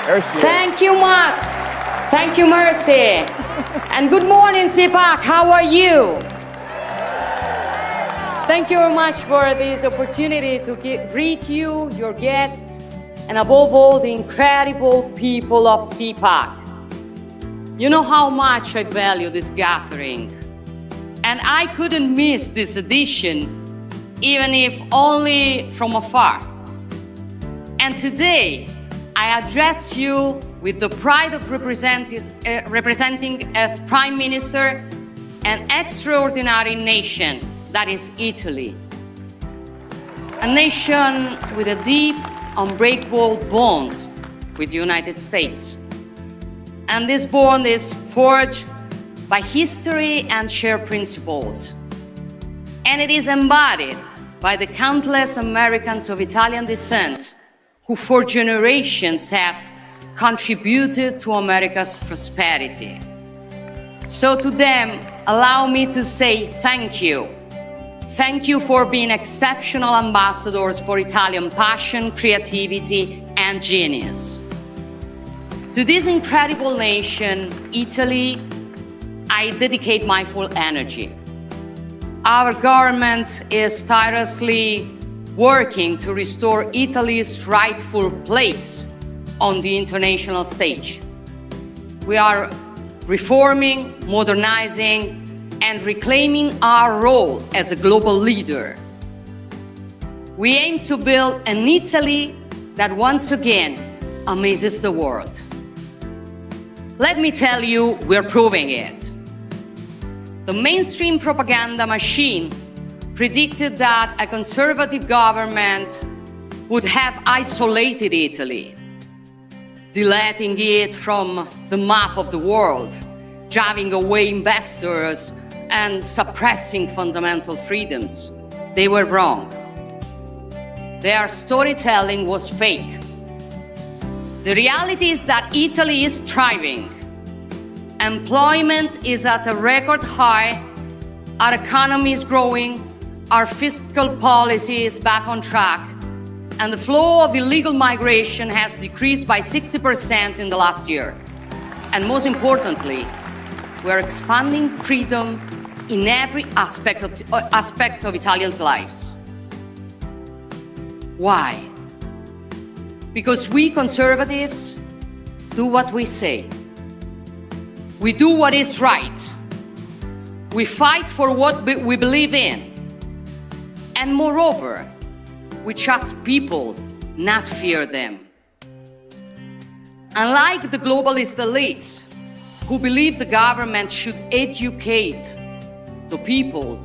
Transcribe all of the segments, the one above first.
There she is. Thank you, Matt. Thank you, Mercy. And good morning, CPAC. How are you? Thank you very much for this opportunity to greet you, your guests, and above all, the incredible people of CPAC. You know how much I value this gathering, and I couldn't miss this edition, even if only from afar. And today, I address you with the pride of representing as Prime Minister an extraordinary nation that is Italy. A nation with a deep, unbreakable bond with the United States. And this bond is forged by history and shared principles. And it is embodied by the countless Americans of Italian descent who for generations have contributed to America's prosperity. So to them, allow me to say thank you. Thank you for being exceptional ambassadors for Italian passion, creativity, and genius. To this incredible nation, Italy, I dedicate my full energy. Our government is tirelessly working to restore Italy's rightful place on the international stage. We are reforming, modernizing, and reclaiming our role as a global leader. We aim to build an Italy that once again amazes the world. Let me tell you, we're proving it. The mainstream propaganda machine predicted that a conservative government would have isolated Italy, deleting it from the map of the world, driving away investors, and suppressing fundamental freedoms. They were wrong. Their storytelling was fake. The reality is that Italy is thriving. Employment is at a record high, our economy is growing, our fiscal policy is back on track, and the flow of illegal migration has decreased by 60% in the last year. And most importantly, we're expanding freedom in every aspect of Italians' lives. Why? Because we conservatives do what we say. We do what is right. We fight for what we believe in. And moreover, we trust people, not fear them. Unlike the globalist elites who believe the government should educate the people,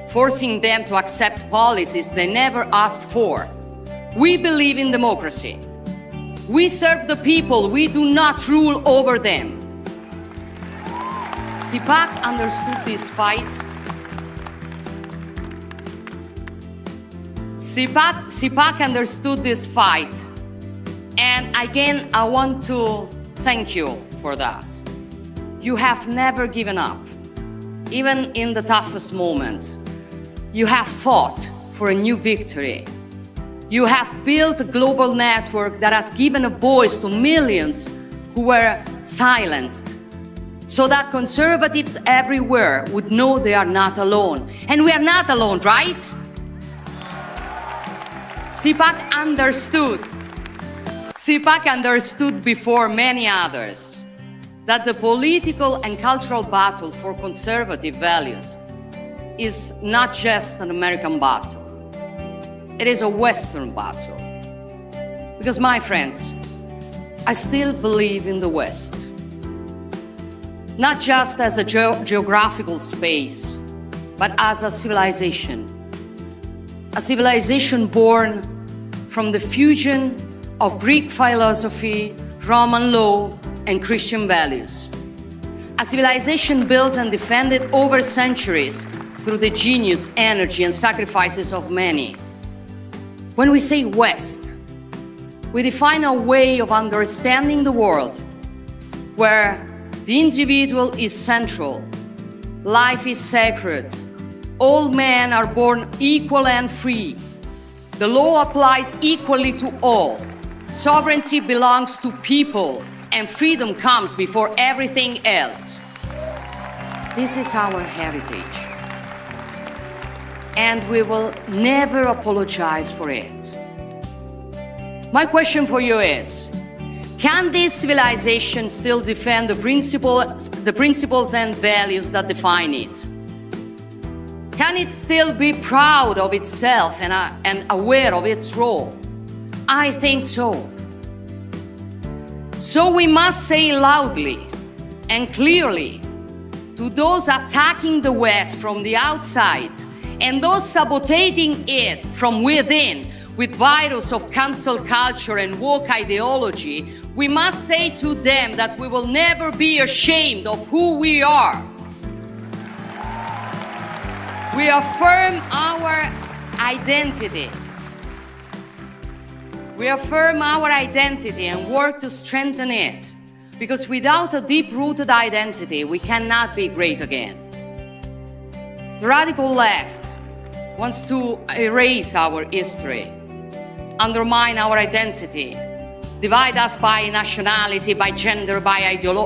forcing them to accept policies they never asked for, we believe in democracy. We serve the people, we do not rule over them. CPAC understood this fight. CPAC understood this fight. And again, I want to thank you for that. You have never given up, even in the toughest moment. You have fought for a new victory. You have built a global network that has given a voice to millions who were silenced, so that conservatives everywhere would know they are not alone. And we are not alone, right? CPAC understood. CPAC understood before many others that the political and cultural battle for conservative values is not just an American battle. It is a Western battle. Because, my friends, I still believe in the West. Not just as a geographical space, but as a civilization. A civilization born from the fusion of Greek philosophy, Roman law, and Christian values. A civilization built and defended over centuries through the genius, energy, and sacrifices of many. When we say West, we define a way of understanding the world where the individual is central, life is sacred, all men are born equal and free, the law applies equally to all, Sovereignty belongs to people, and freedom comes before everything else. This is our heritage, and we will never apologize for it. My question for you is, can this civilization still defend the principles and values that define it? Can it still be proud of itself and aware of its role? I think so. So we must say loudly and clearly to those attacking the West from the outside and those sabotaging it from within with virus of cancel culture and woke ideology, we must say to them that we will never be ashamed of who we are. We affirm our identity. We affirm our identity and work to strengthen it, because without a deep-rooted identity, we cannot be great again. The radical left wants to erase our history, undermine our identity, divide us by nationality, by gender, by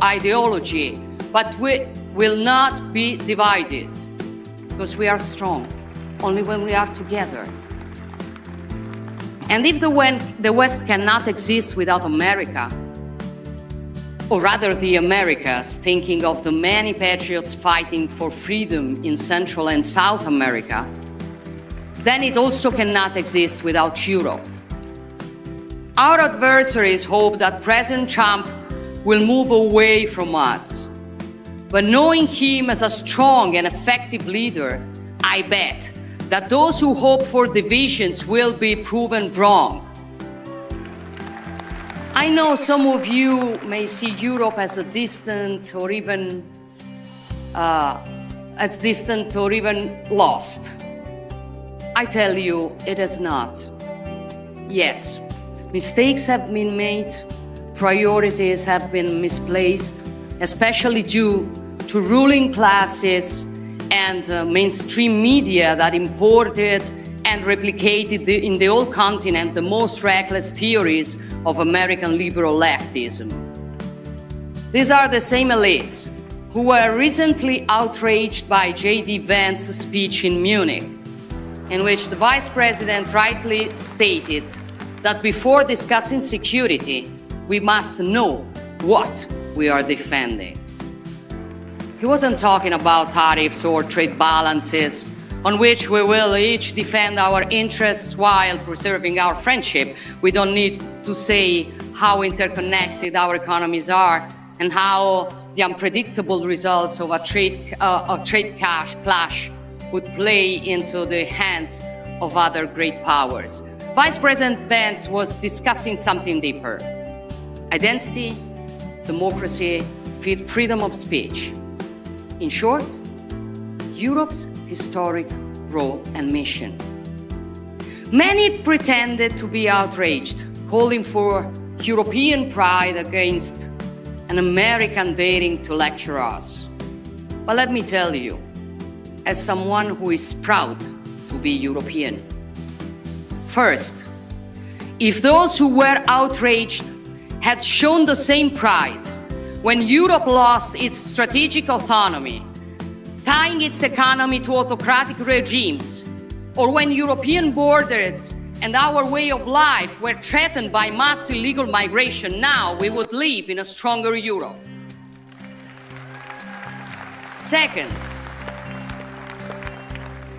ideology, but we will not be divided, because we are strong only when we are together. And if the West cannot exist without America, or rather the Americas, thinking of the many patriots fighting for freedom in Central and South America, then it also cannot exist without Europe. Our adversaries hope that President Trump will move away from us. But knowing him as a strong and effective leader, I bet that those who hope for divisions will be proven wrong. I know some of you may see Europe as a distant or even lost. I tell you, it is not. Yes, mistakes have been made, priorities have been misplaced, especially due to ruling classes and mainstream media that imported and replicated in the whole continent the most reckless theories of American liberal leftism. These are the same elites who were recently outraged by J.D. Vance's speech in Munich, in which the Vice President rightly stated that before discussing security, we must know what we are defending. He wasn't talking about tariffs or trade balances on which we will each defend our interests while preserving our friendship. We don't need to say how interconnected our economies are and how the unpredictable results of a trade clash would play into the hands of other great powers. Vice President Vance was discussing something deeper: identity, democracy, freedom of speech. In short, Europe's historic role and mission. Many pretended to be outraged, calling for European pride against an American daring to lecture us. But let me tell you, as someone who is proud to be European, first, if those who were outraged had shown the same pride when Europe lost its strategic autonomy, tying its economy to autocratic regimes, or when European borders and our way of life were threatened by mass illegal migration, now we would live in a stronger Europe. Second,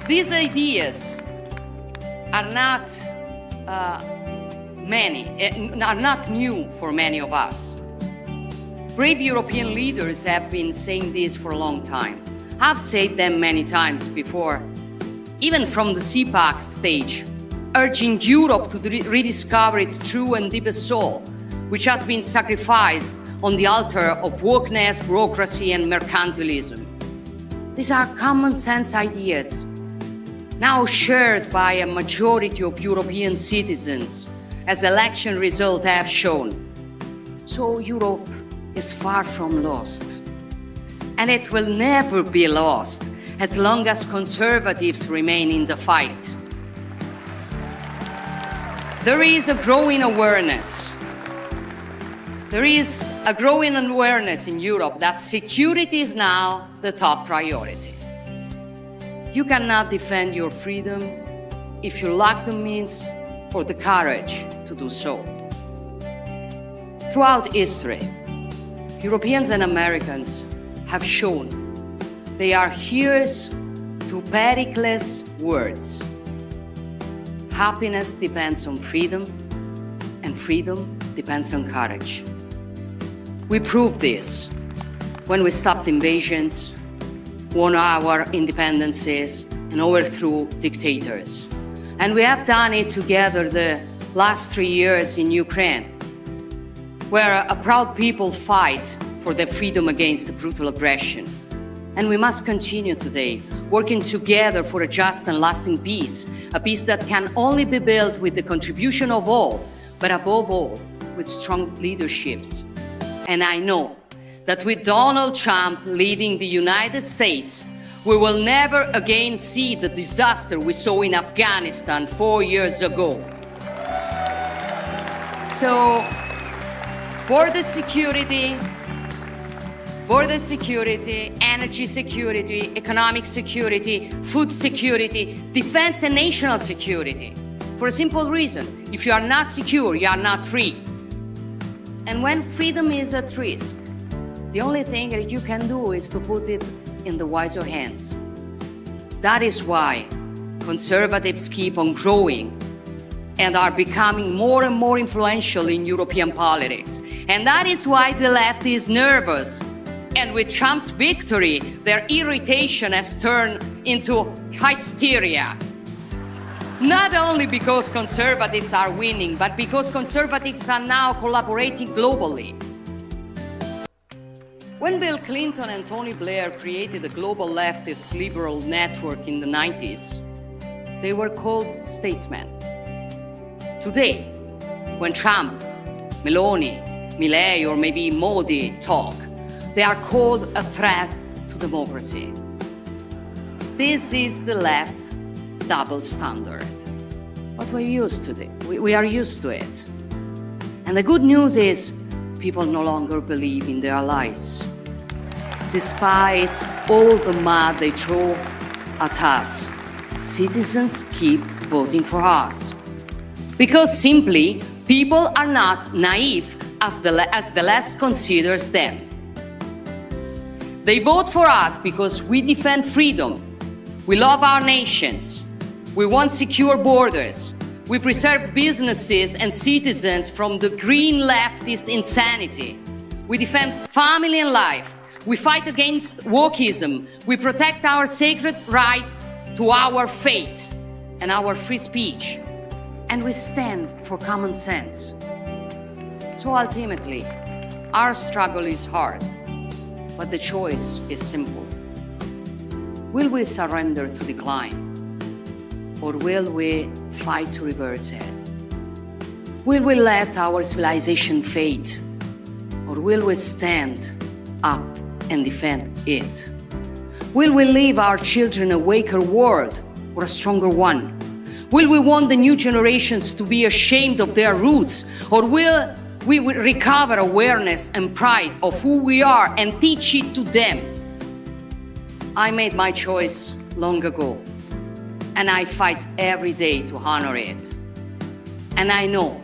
these ideas are not new for many of us. Brave European leaders have been saying this for a long time. I've said them many times before, even from the CPAC stage, urging Europe to rediscover its true and deepest soul, which has been sacrificed on the altar of wokeness, bureaucracy, and mercantilism. These are common sense ideas, now shared by a majority of European citizens, as election results have shown. So Europe is far from lost, and it will never be lost as long as conservatives remain in the fight. There is a growing awareness There is a growing awareness in Europe that security is now the top priority. You cannot defend your freedom if you lack the means or the courage to do so. Throughout history, Europeans and Americans have shown they are hearers to Pericles' words. Happiness depends on freedom, and freedom depends on courage. We proved this when we stopped invasions, won our independences, and overthrew dictators. And we have done it together the last 3 years in Ukraine, where a proud people fight for their freedom against the brutal aggression. And we must continue today, working together for a just and lasting peace, a peace that can only be built with the contribution of all, but above all, with strong leaderships. And I know that with Donald Trump leading the United States, we will never again see the disaster we saw in Afghanistan 4 years ago. So, border security, energy security, economic security, food security, defense and national security. For a simple reason, if you are not secure, you are not free. And when freedom is at risk, the only thing that you can do is to put it in the wiser hands. That is why conservatives keep on growing and are becoming more and more influential in European politics. And that is why the left is nervous. And with Trump's victory, their irritation has turned into hysteria. Not only because conservatives are winning, but because conservatives are now collaborating globally. When Bill Clinton and Tony Blair created the global leftist liberal network in the 90s, they were called statesmen. Today, when Trump, Meloni, Milei, or maybe Modi talk, they are called a threat to democracy. This is the left's double standard. But we're used to it. We are used to it. And the good news is people no longer believe in their lies. Despite all the mud they throw at us, citizens keep voting for us. Because simply, people are not naive as the left considers them. They vote for us because we defend freedom. We love our nations. We want secure borders. We preserve businesses and citizens from the green leftist insanity. We defend family and life. We fight against wokeism. We protect our sacred right to our faith and our free speech. And we stand for common sense. So ultimately, our struggle is hard, but the choice is simple. Will we surrender to decline? Or will we fight to reverse it? Will we let our civilization fade? Or will we stand up and defend it? Will we leave our children a weaker world or a stronger one? Will we want the new generations to be ashamed of their roots? Or will we recover awareness and pride of who we are and teach it to them? I made my choice long ago, and I fight every day to honor it. And I know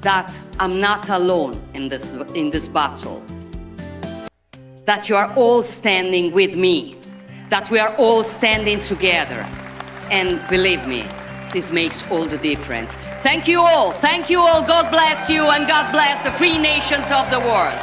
that I'm not alone in this battle, that you are all standing with me, that we are all standing together. And believe me, this makes all the difference. Thank you all. God bless you, and God bless the free nations of the world.